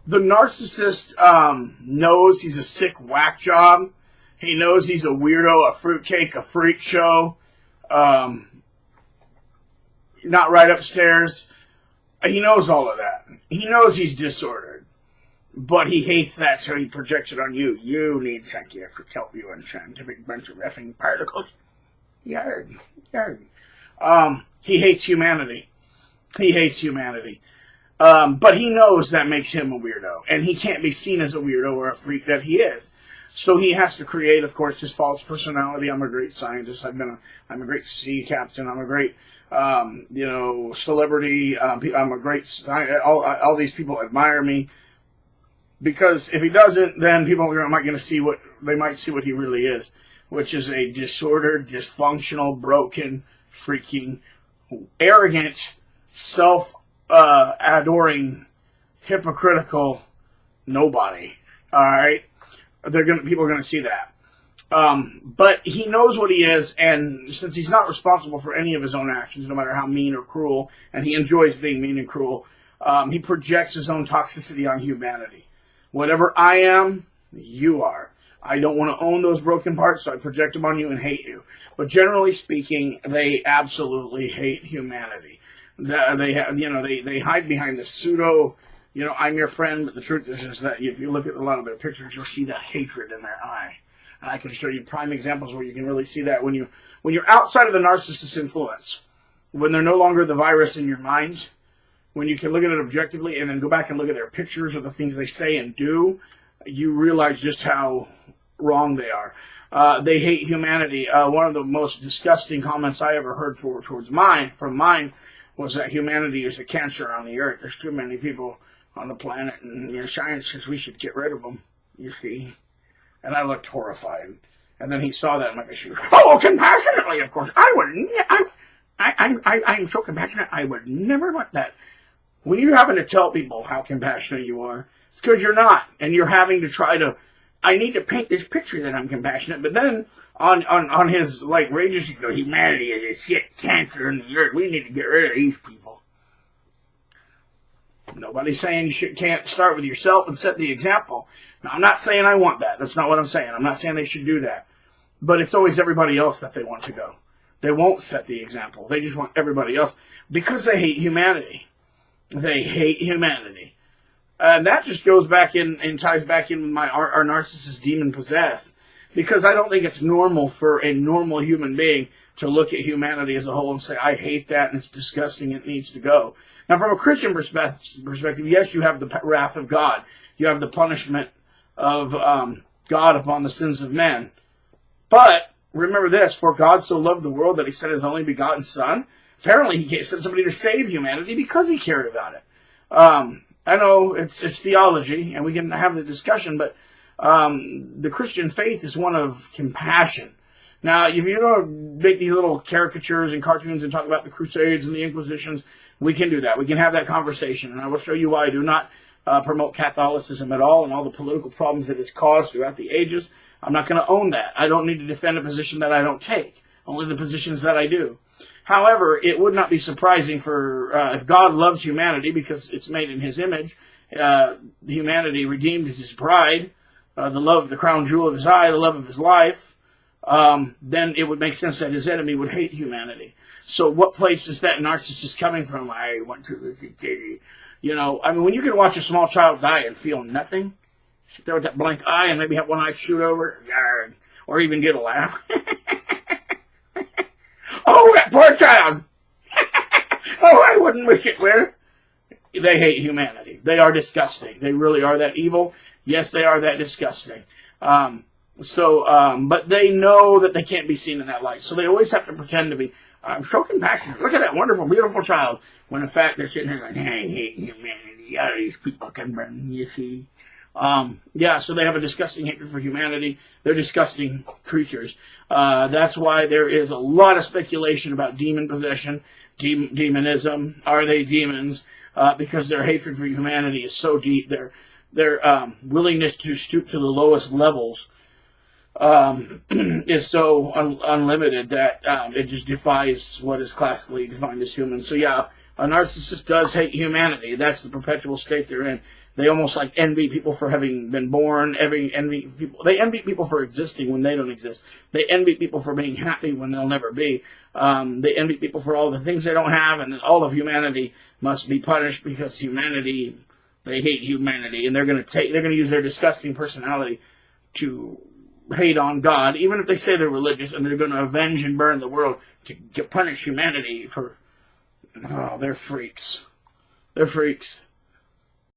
The narcissist knows he's a sick whack job. He knows he's a weirdo, a fruitcake, a freak show. Not right upstairs. He knows all of that. He knows he's disordered. But he hates that, so he projects it on you. You need psychiatric help, you unscientific bunch of effing particles. Yarg. He hates humanity. He hates humanity. But he knows that makes him a weirdo. And he can't be seen as a weirdo or a freak that he is. So he has to create, of course, his false personality. I'm a great scientist. I'm a great sea captain. I'm a great, celebrity. I'm a great, all these people admire me. Because if he doesn't, then people might see what he really is, which is a disordered, dysfunctional, broken, freaking, arrogant, self-adoring, hypocritical nobody. All right, people are gonna see that. But he knows what he is, and since he's not responsible for any of his own actions, no matter how mean or cruel, and he enjoys being mean and cruel, he projects his own toxicity on humanity. Whatever I am, you are. I don't want to own those broken parts, so I project them on you and hate you. But generally speaking, they absolutely hate humanity. They hide behind the pseudo, I'm your friend, but the truth is that if you look at a lot of their pictures, you'll see that hatred in their eye. And I can show you prime examples where you can really see that when you're outside of the narcissist's influence, when they're no longer the virus in your mind, when you can look at it objectively and then go back and look at their pictures or the things they say and do, you realize just how wrong they are. They hate humanity. One of the most disgusting comments I ever heard from mine was that humanity is a cancer on the earth. There's too many people on the planet, and science says we should get rid of them, you see. And I looked horrified. And then he saw that and I'm like, oh, compassionately, of course. I'm so compassionate, I would never want that. When you're having to tell people how compassionate you are, it's because you're not. And you're having to I need to paint this picture that I'm compassionate. But then on his rages, you go, humanity is a shit cancer in the earth. We need to get rid of these people. Nobody's saying you can't start with yourself and set the example. Now, I'm not saying I want that. That's not what I'm saying. I'm not saying they should do that. But it's always everybody else that they want to go. They won't set the example. They just want everybody else because they hate humanity. They hate humanity. And that just goes back in and ties back in with our narcissist demon possessed. Because I don't think it's normal for a normal human being to look at humanity as a whole and say, I hate that and it's disgusting, it needs to go. Now, from a Christian perspective, yes, you have the wrath of God. You have the punishment of God upon the sins of men. But remember this, for God so loved the world that he sent his only begotten Son. Apparently, he sent somebody to save humanity because he cared about it. I know it's theology, and we can have the discussion, but the Christian faith is one of compassion. Now, if you don't make these little caricatures and cartoons and talk about the Crusades and the Inquisitions, we can do that. We can have that conversation, and I will show you why I do not promote Catholicism at all and all the political problems that it's caused throughout the ages. I'm not going to own that. I don't need to defend a position that I don't take, only the positions that I do. However, it would not be surprising for if God loves humanity because it's made in his image, humanity redeemed as his bride, the crown jewel of his eye, the love of his life, then it would make sense that his enemy would hate humanity. So what place is that narcissist coming from? I want to look at Katie. When you can watch a small child die and feel nothing, sit there with that blank eye and maybe have one eye shoot over, or even get a laugh. Oh, that poor child! Oh, I wouldn't wish it were. They hate humanity. They are disgusting. They really are that evil. Yes, they are that disgusting. But they know that they can't be seen in that light. So they always have to pretend to be, I'm so compassionate. Look at that wonderful, beautiful child. When in fact they're sitting here like, I hate humanity. All these people can burn, you see. So they have a disgusting hatred for humanity. They're disgusting creatures. That's why there is a lot of speculation about demon possession, demonism. Are they demons? Because their hatred for humanity is so deep. Their willingness to stoop to the lowest levels is so unlimited that it just defies what is classically defined as human. So yeah, A narcissist does hate humanity. That's the perpetual state they're in. They almost like envy people for having been born. They envy people for existing when they don't exist. They envy people for being happy when they'll never be. They envy people for all the things they don't have, and all of humanity must be punished because they hate humanity, and they're going to use their disgusting personality to hate on God, even if they say they're religious, and they're going to avenge and burn the world to punish humanity for. Oh, they're freaks. They're freaks.